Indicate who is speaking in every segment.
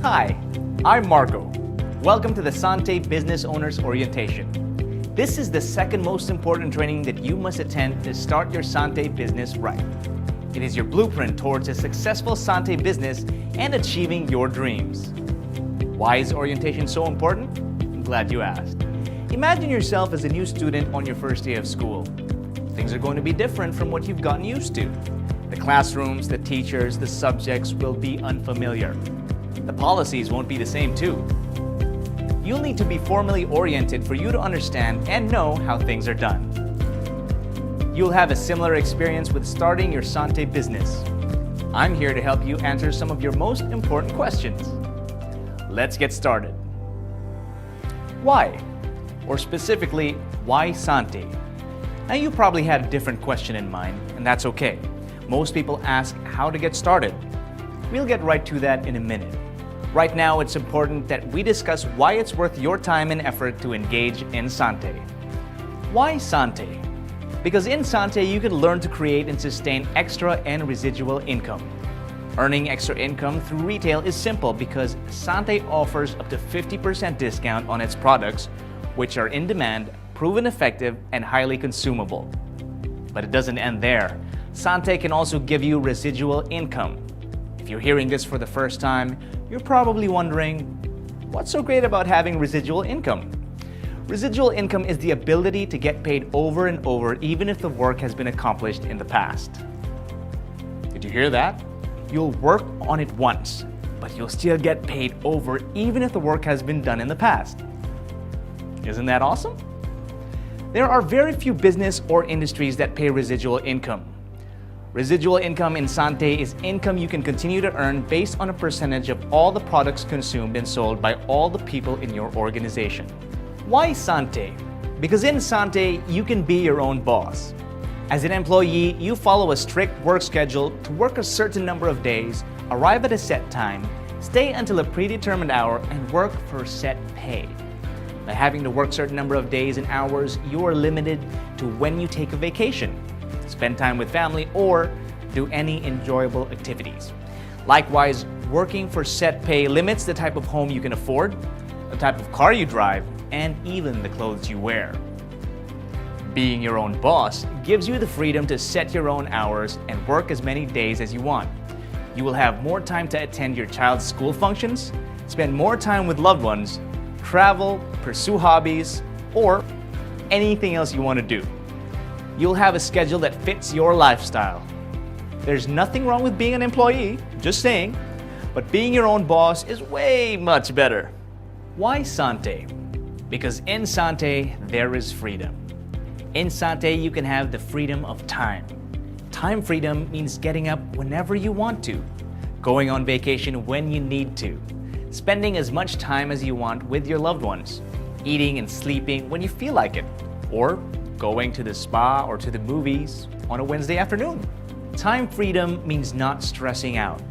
Speaker 1: Hi, I'm Marco. Welcome to the Santé Business Owners Orientation. This is the second most important training that you must attend to start your Santé business right. It is your blueprint towards a successful Santé business and achieving your dreams. Why is orientation so important? I'm glad you asked. Imagine yourself as a new student on your first day of school. Things are going to be different from what you've gotten used to. The classrooms, the teachers, the subjects will be unfamiliar. The policies won't be the same too. You'll need to be formally oriented for you to understand and know how things are done. You'll have a similar experience with starting your Santé business. I'm here to help you answer some of your most important questions. Let's get started. Why? Or specifically, why Santé? Now you probably had a different question in mind, and that's okay. Most people ask how to get started. We'll get right to that in a minute. Right now, it's important that we discuss why it's worth your time and effort to engage in Santé. Why Santé? Because in Santé, you can learn to create and sustain extra and residual income. Earning extra income through retail is simple because Santé offers up to 50% discount on its products, which are in demand, proven effective, and highly consumable. But it doesn't end there. Santé can also give you residual income. If you're hearing this for the first time, you're probably wondering, what's so great about having residual income? Residual income is the ability to get paid over and over even if the work has been accomplished in the past. Did you hear that? You'll work on it once, but you'll still get paid over even if the work has been done in the past. Isn't that awesome? There are very few business or industries that pay residual income. Residual income in Santé is income you can continue to earn based on a percentage of all the products consumed and sold by all the people in your organization. Why Santé? Because in Santé, you can be your own boss. As an employee, you follow a strict work schedule to work a certain number of days, arrive at a set time, stay until a predetermined hour, and work for set pay. By having to work a certain number of days and hours, you are limited to when you take a vacation, spend time with family, or do any enjoyable activities. Likewise, working for set pay limits the type of home you can afford, the type of car you drive, and even the clothes you wear. Being your own boss gives you the freedom to set your own hours and work as many days as you want. You will have more time to attend your child's school functions, spend more time with loved ones, travel, pursue hobbies, or anything else you want to do. You'll have a schedule that fits your lifestyle. There's nothing wrong with being an employee, just saying, but being your own boss is way much better. Why Santé? Because in Santé, there is freedom. In Santé, you can have the freedom of time. Time freedom means getting up whenever you want to, going on vacation when you need to, spending as much time as you want with your loved ones, eating and sleeping when you feel like it, or going to the spa or to the movies on a Wednesday afternoon. Time freedom means not stressing out.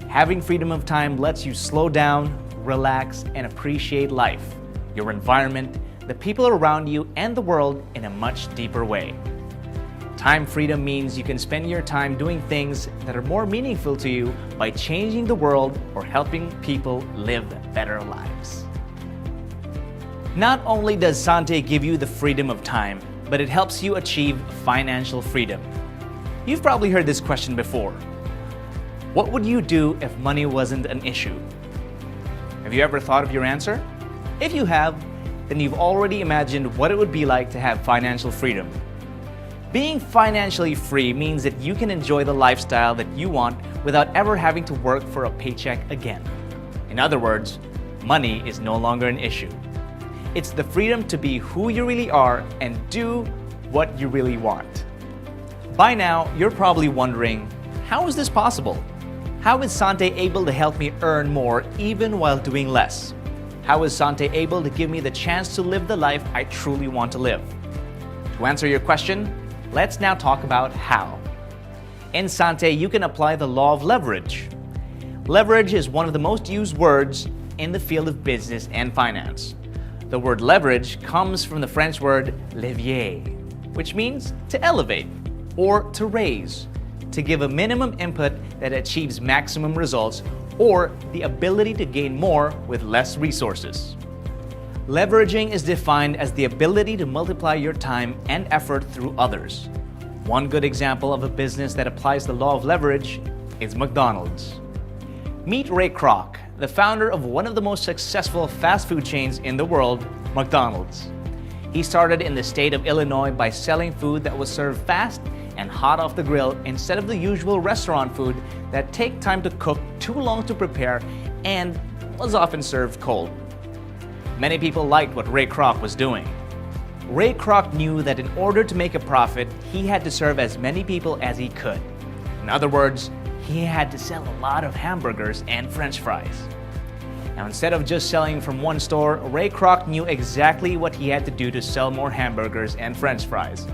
Speaker 1: Having freedom of time lets you slow down, relax, and appreciate life, your environment, the people around you, and the world in a much deeper way. Time freedom means you can spend your time doing things that are more meaningful to you by changing the world or helping people live better lives. Not only does Santé give you the freedom of time, but it helps you achieve financial freedom. You've probably heard this question before. What would you do if money wasn't an issue? Have you ever thought of your answer? If you have, then you've already imagined what it would be like to have financial freedom. Being financially free means that you can enjoy the lifestyle that you want without ever having to work for a paycheck again. In other words, money is no longer an issue. It's the freedom to be who you really are and do what you really want. By now, you're probably wondering, how is this possible? How is Santé able to help me earn more even while doing less? How is Santé able to give me the chance to live the life I truly want to live? To answer your question, let's now talk about how. In Santé, you can apply the law of leverage. Leverage is one of the most used words in the field of business and finance. The word leverage comes from the French word levier, which means to elevate or to raise, to give a minimum input that achieves maximum results, or the ability to gain more with less resources. Leveraging is defined as the ability to multiply your time and effort through others. One good example of a business that applies the law of leverage is McDonald's. Meet Ray Kroc, the founder of one of the most successful fast food chains in the world, McDonald's. He started in the state of Illinois by selling food that was served fast and hot off the grill instead of the usual restaurant food that take time to cook, too long to prepare, and was often served cold. Many people liked what Ray Kroc was doing. Ray Kroc knew that in order to make a profit, he had to serve as many people as he could. In other words, he had to sell a lot of hamburgers and French fries. Now, instead of just selling from one store, Ray Kroc knew exactly what he had to do to sell more hamburgers and French fries.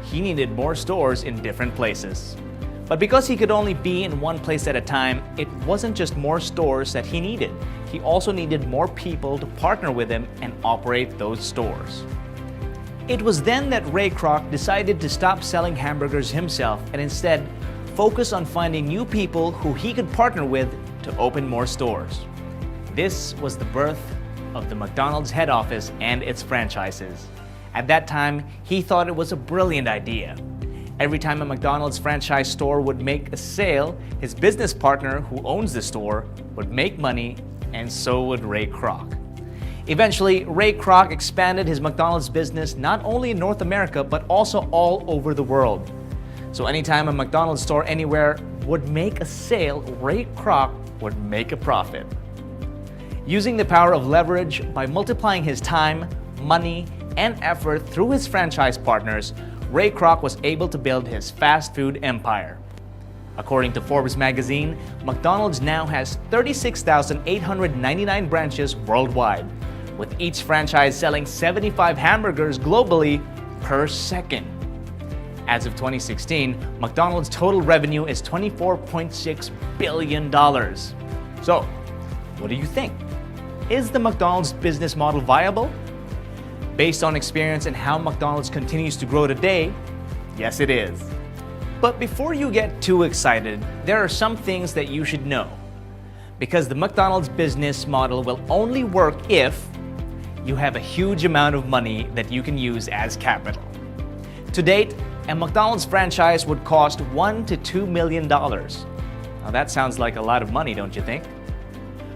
Speaker 1: He needed more stores in different places. But because he could only be in one place at a time, it wasn't just more stores that he needed. He also needed more people to partner with him and operate those stores. It was then that Ray Kroc decided to stop selling hamburgers himself and instead focus on finding new people who he could partner with to open more stores. This was the birth of the McDonald's head office and its franchises. At that time, he thought it was a brilliant idea. Every time a McDonald's franchise store would make a sale, his business partner who owns the store would make money, and so would Ray Kroc. Eventually, Ray Kroc expanded his McDonald's business not only in North America, but also all over the world. So anytime a McDonald's store anywhere would make a sale, Ray Kroc would make a profit. Using the power of leverage by multiplying his time, money, and effort through his franchise partners, Ray Kroc was able to build his fast food empire. According to Forbes magazine, McDonald's now has 36,899 branches worldwide, with each franchise selling 75 hamburgers globally per second. As of 2016, McDonald's total revenue is $24.6 billion. So, what do you think? Is the McDonald's business model viable? Based on experience and how McDonald's continues to grow today, yes it is. But before you get too excited, there are some things that you should know. Because the McDonald's business model will only work if you have a huge amount of money that you can use as capital. To date, a McDonald's franchise would cost $1 to $2 million. Now that sounds like a lot of money, don't you think?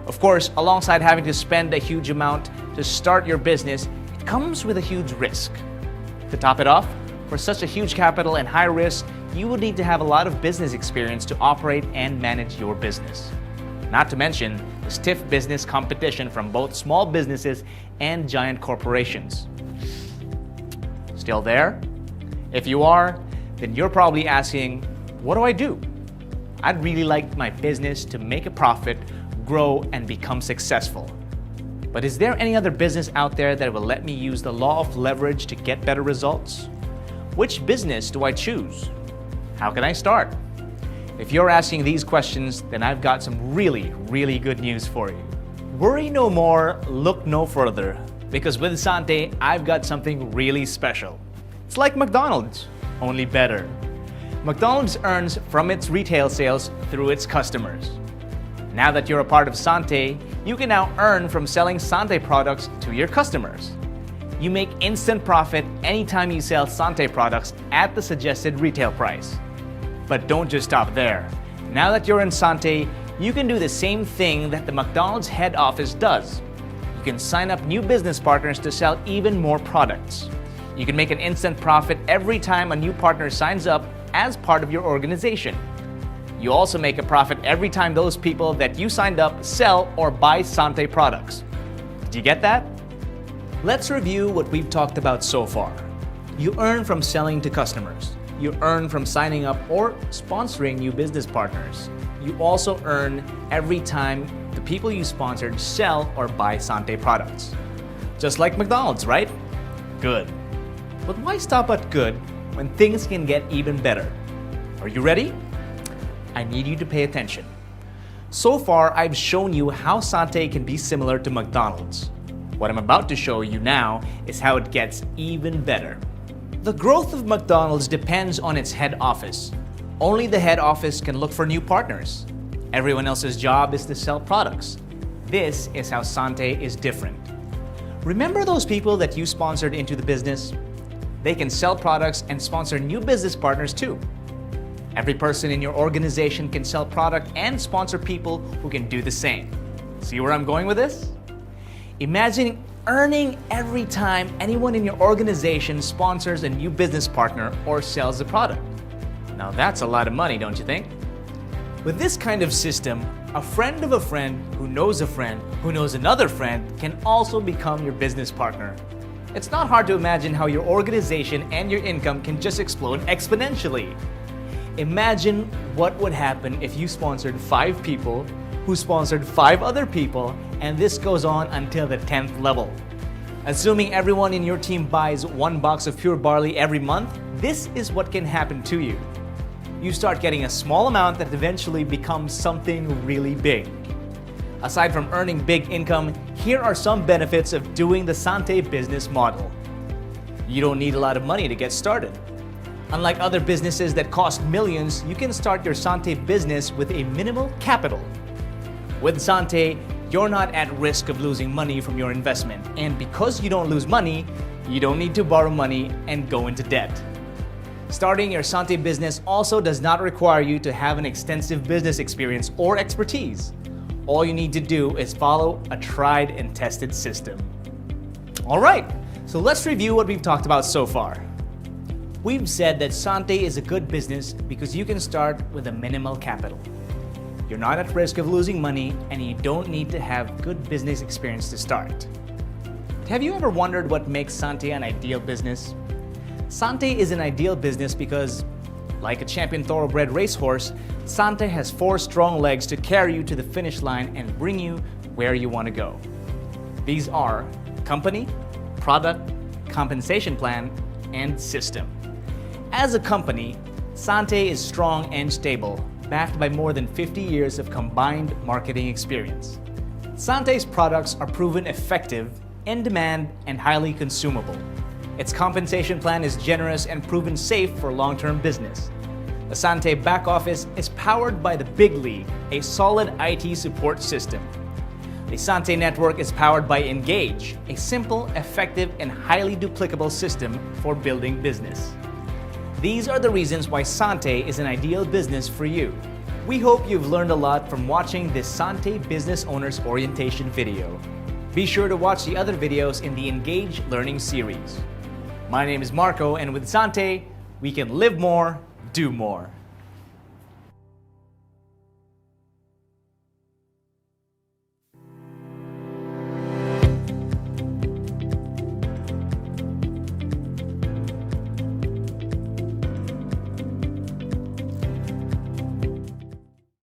Speaker 1: Of course, alongside having to spend a huge amount to start your business, it comes with a huge risk. To top it off, for such a huge capital and high risk, you will need to have a lot of business experience to operate and manage your business. Not to mention the stiff business competition from both small businesses and giant corporations. Still there? If you are, then you're probably asking, what do I do? I'd really like my business to make a profit, grow, and become successful. But is there any other business out there that will let me use the law of leverage to get better results? Which business do I choose? How can I start? If you're asking these questions, then I've got some really good news for you. Worry no more, look no further, because with Santé, I've got something really special. It's like McDonald's, only better. McDonald's earns from its retail sales through its customers. Now that you're a part of Santé, you can now earn from selling Santé products to your customers. You make instant profit anytime you sell Santé products at the suggested retail price. But don't just stop there. Now that you're in Santé, you can do the same thing that the McDonald's head office does. You can sign up new business partners to sell even more products. You can make an instant profit every time a new partner signs up as part of your organization. You also make a profit every time those people that you signed up sell or buy Santé products. Did you get that? Let's review what we've talked about so far. You earn from selling to customers. You earn from signing up or sponsoring new business partners. You also earn every time the people you sponsored sell or buy Santé products. Just like McDonald's, right? Good. But why stop at good when things can get even better? Are you ready? I need you to pay attention. So far, I've shown you how Santé can be similar to McDonald's. What I'm about to show you now is how it gets even better. The growth of McDonald's depends on its head office. Only the head office can look for new partners. Everyone else's job is to sell products. This is how Santé is different. Remember those people that you sponsored into the business? They can sell products and sponsor new business partners too. Every person in your organization can sell product and sponsor people who can do the same. See where I'm going with this? Imagine earning every time anyone in your organization sponsors a new business partner or sells a product. Now that's a lot of money, don't you think? With this kind of system, a friend of a friend who knows a friend who knows another friend can also become your business partner. It's not hard to imagine how your organization and your income can just explode exponentially. Imagine what would happen if you sponsored 5 people who sponsored 5 other people, and this goes on until the 10th level. Assuming everyone in your team buys 1 box of pure barley every month, this is what can happen to you. You start getting a small amount that eventually becomes something really big. Aside from earning big income, here are some benefits of doing the Santé business model. You don't need a lot of money to get started. Unlike other businesses that cost millions, you can start your Santé business with a minimal capital. With Santé, you're not at risk of losing money from your investment, and because you don't lose money, you don't need to borrow money and go into debt. Starting your Santé business also does not require you to have an extensive business experience or expertise. All you need to do is follow a tried and tested system. Alright, so let's review what we've talked about so far. We've said that Santé is a good business because you can start with a minimal capital. You're not at risk of losing money and you don't need to have good business experience to start. Have you ever wondered what makes Santé an ideal business? Santé is an ideal business because, like a champion thoroughbred racehorse, Santé has 4 strong legs to carry you to the finish line and bring you where you want to go. These are company, product, compensation plan, and system. As a company, Santé is strong and stable, backed by more than 50 years of combined marketing experience. Santé's products are proven effective, in demand, and highly consumable. Its compensation plan is generous and proven safe for long-term business. The Santé back office is powered by the Big League, a solid IT support system. The Santé network is powered by Engage, a simple, effective, and highly duplicable system for building business. These are the reasons why Santé is an ideal business for you. We hope you've learned a lot from watching this Santé Business Owners Orientation video. Be sure to watch the other videos in the Engage Learning series. My name is Marco, and with Santé, we can live more, do more.